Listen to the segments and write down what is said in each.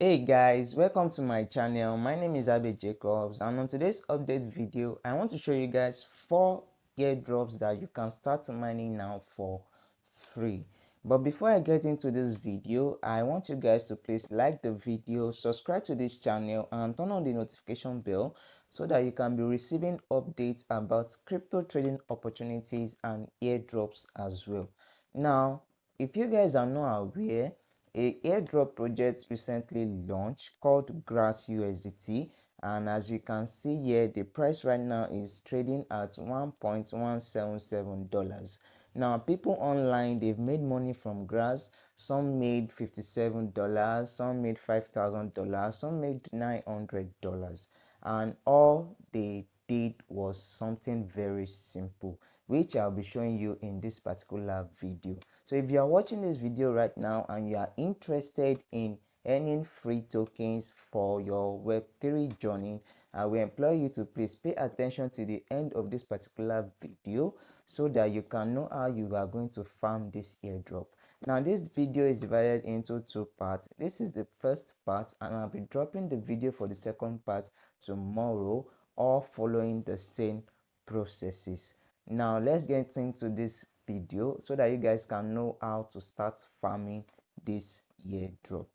Hey guys, welcome to my channel. My name is Abe Jacobs, and on today's update video I want to show you guys 4 airdrops that you can start mining now for free. But before I get into this video, I want you guys to please like the video, subscribe to this channel, and turn on the notification bell so that you can be receiving updates about crypto trading opportunities and airdrops as well. Now, if you guys are not aware, a airdrop project recently launched called Grass USDT, and as you can see here, the price right now is trading at $1.177. Now people online, they've made money from Grass. Some made $57, some made $5,000, some made $900, and all they did was something very simple, which I'll be showing you in this particular video. So if you are watching this video right now and you are interested in earning free tokens for your Web3 journey, I will implore you to please pay attention to the end of this particular video so that you can know how you are going to farm this airdrop. Now this video is divided into 2 parts. This is the first part, and I'll be dropping the video for the second part tomorrow, all following the same processes. Now let's get into this video so that you guys can know how to start farming this airdrop.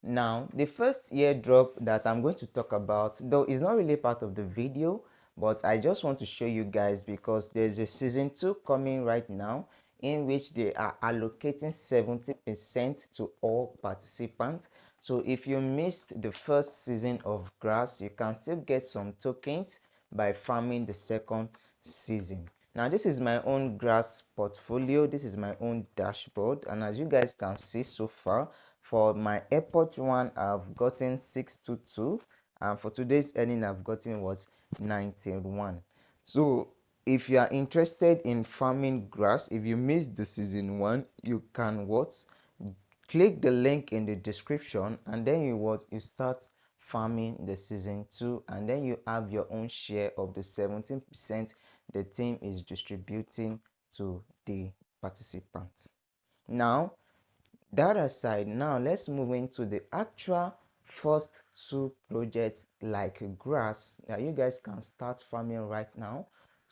Now the first airdrop that I'm going to talk about, though is not really part of the video, but I just want to show you guys because there's a season 2 coming right now in which they are allocating 70% to all participants. So if you missed the first season of Grass, you can still get some tokens by farming the second season. Now this is my own Grass portfolio, this is my own dashboard, and as you guys can see so far, for my airport one I've gotten 622, and for today's earning I've gotten what 91. So if you are interested in farming Grass, if you missed the season 1, you can what click the link in the description, and then you start farming the season 2, and then you have your own share of the 17% the team is distributing to the participants. Now that aside, now let's move into the actual first 2 projects like Grass that you guys can start farming right now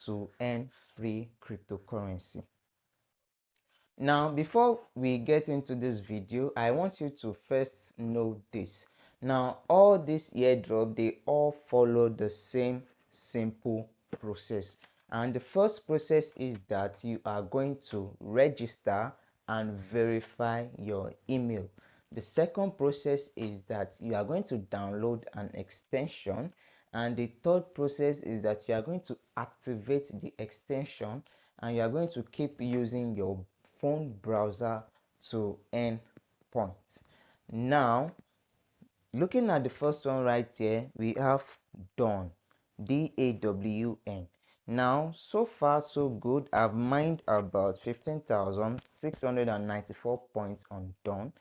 to earn free cryptocurrency. Now before we get into this video, I want you to first know this. Now all these airdrop, they all follow the same simple process, and the first process is that you are going to register and verify your email. The second process is that you are going to download an extension, and the third process is that you are going to activate the extension, and you are going to keep using your phone browser to earn points. Now looking at the first one right here, we have Dawn, DAWN. Now so far so good. I've mined about 15,694 points on Dawn,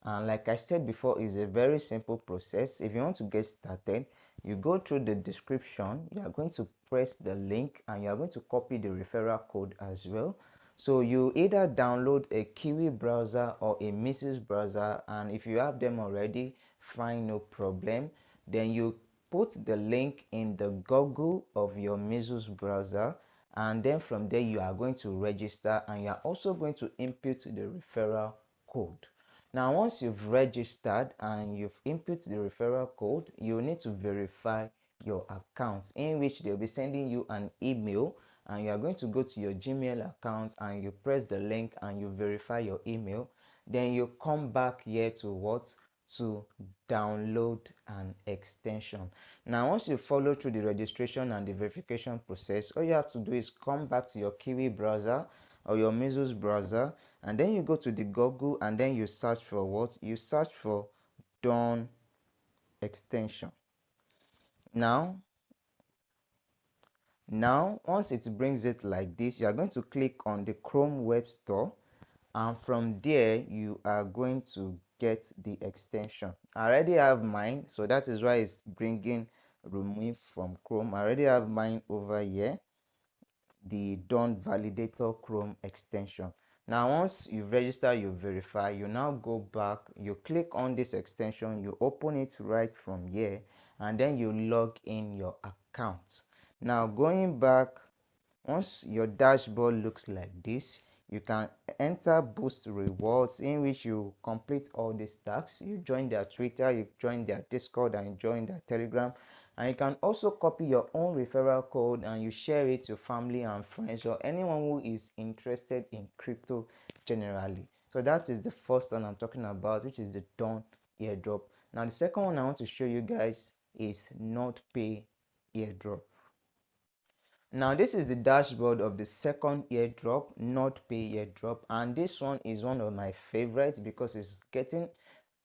and like I said before, it's a very simple process. If you want to get started, you go through the description, you are going to press the link, and you are going to copy the referral code as well. So you either download a Kiwi browser or a Mises browser, and if you have them already, fine, no problem. Then you put the link in the Google of your Mises browser, and then from there you are going to register, and you are also going to input the referral code. Now once you've registered and you've input the referral code, you need to verify your account, in which they'll be sending you an email, and you are going to go to your Gmail account and you press the link and you verify your email. Then you come back here to what? To download an extension. Now once you follow through the registration and the verification process, all you have to do is come back to your Kiwi browser or your Mises browser, and then you go to the Google, and then you search for what? You search for Dawn extension. Now once it brings it like this, you are going to click on the Chrome Web Store, and from there you are going to get the extension. I already have mine, so that is why it's bringing remove from Chrome. I already have mine over here, the Dawn Validator Chrome extension. Now once you register, you verify, you now go back, you click on this extension, you open it right from here, and then you log in your account. Now going back, once your dashboard looks like this, you can enter boost rewards, in which you complete all these tasks. You join their Twitter, you join their Discord, and you join their Telegram. And you can also copy your own referral code and you share it to family and friends or anyone who is interested in crypto generally. So that is the first one I'm talking about, which is the Dawn airdrop. Now the second one I want to show you guys is Nodepay airdrop. Now this is the dashboard of the second airdrop, Nodepay airdrop, and this one is one of my favorites because it's getting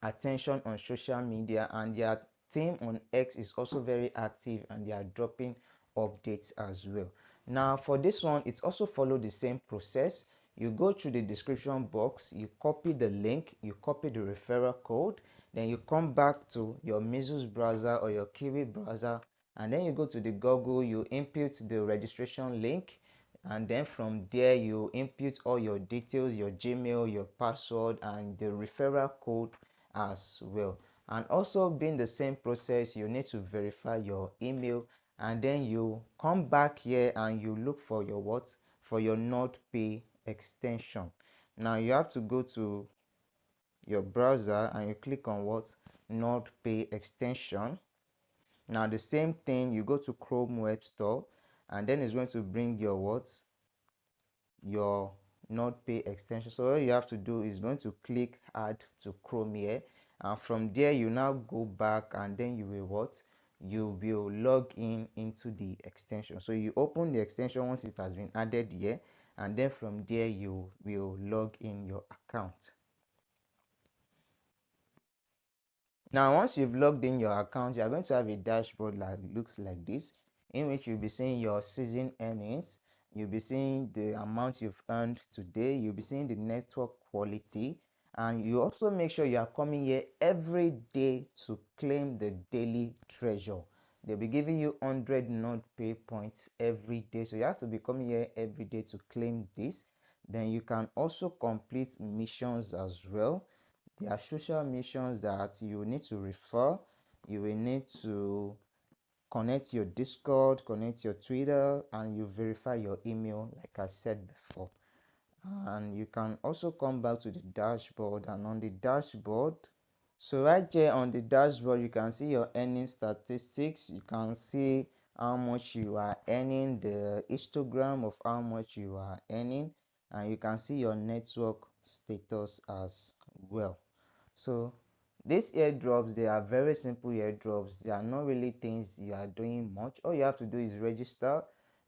attention on social media, and their team on X is also very active and they are dropping updates as well. Now for this one, it's also follow the same process. You go through the description box, you copy the link, you copy the referral code, then you come back to your Mesos browser or your Kiwi browser, and then you go to the Google, you input the registration link, and then from there you input all your details, your Gmail, your password, and the referral code as well. And also being the same process, you need to verify your email, and then you come back here and you look for your what, for your Nodepay extension. Now you have to go to your browser and you click on what, Nodepay extension. Now the same thing, you go to Chrome Web Store, and then it's going to bring your what, your Nodepay extension. So all you have to do is going to click add to Chrome here, and from there you now go back and then you will what, you will log in into the extension. So you open the extension once it has been added here, and then from there you will log in your account. Now once you've logged in your account, you are going to have a dashboard that looks like this, in which you'll be seeing your season earnings, you'll be seeing the amount you've earned today, you'll be seeing the network quality, and you also make sure you are coming here every day to claim the daily treasure. They'll be giving you 100 Nodepay points every day, so you have to be coming here every day to claim this. Then you can also complete missions as well. There are social missions that you need to refer. You will need to connect your Discord, connect your Twitter, and you verify your email, like I said before. And you can also come back to the dashboard, and on the dashboard, so right here on the dashboard, you can see your earning statistics. You can see how much you are earning, the histogram of how much you are earning, and you can see your network status as well. So these airdrops, they are very simple airdrops. They are not really things you are doing much. All you have to do is register,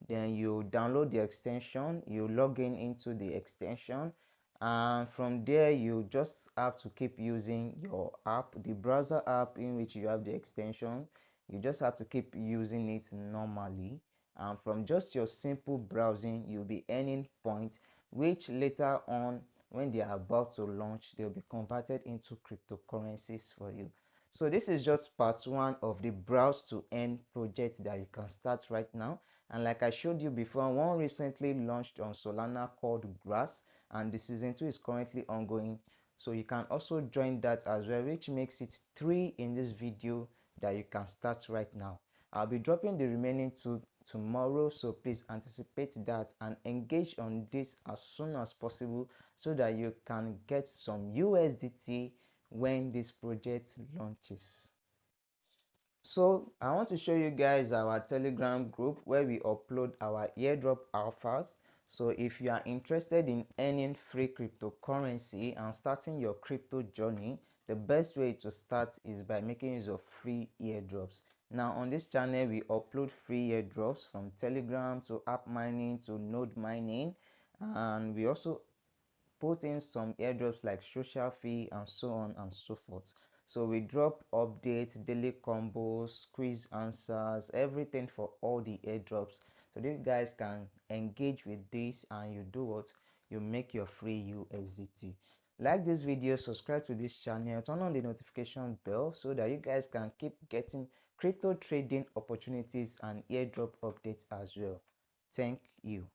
then you download the extension, you log in into the extension, and from there you just have to keep using your app, the browser app in which you have the extension. You just have to keep using it normally, and from just your simple browsing, you'll be earning points, which later on, when they are about to launch, they'll be converted into cryptocurrencies for you. So this is just part one of the browse to earn project that you can start right now. And like I showed you before, one recently launched on Solana called Grass, and the season 2 is currently ongoing. So you can also join that as well, which makes it 3 in this video that you can start right now. I'll be dropping the remaining 2 tomorrow, so please anticipate that and engage on this as soon as possible so that you can get some USDT when this project launches. So I want to show you guys our Telegram group where we upload our airdrop alphas. So if you are interested in earning free cryptocurrency and starting your crypto journey, the best way to start is by making use of free airdrops. Now on this channel, we upload free airdrops from Telegram to app mining to node mining, and we also put in some airdrops like social fee and so on and so forth. So we drop updates, daily combos, quiz answers, everything for all the airdrops, so you guys can engage with this and you do what, you make your free USDT. Like this video, subscribe to this channel, turn on the notification bell so that you guys can keep getting crypto trading opportunities and airdrop updates as well. Thank you.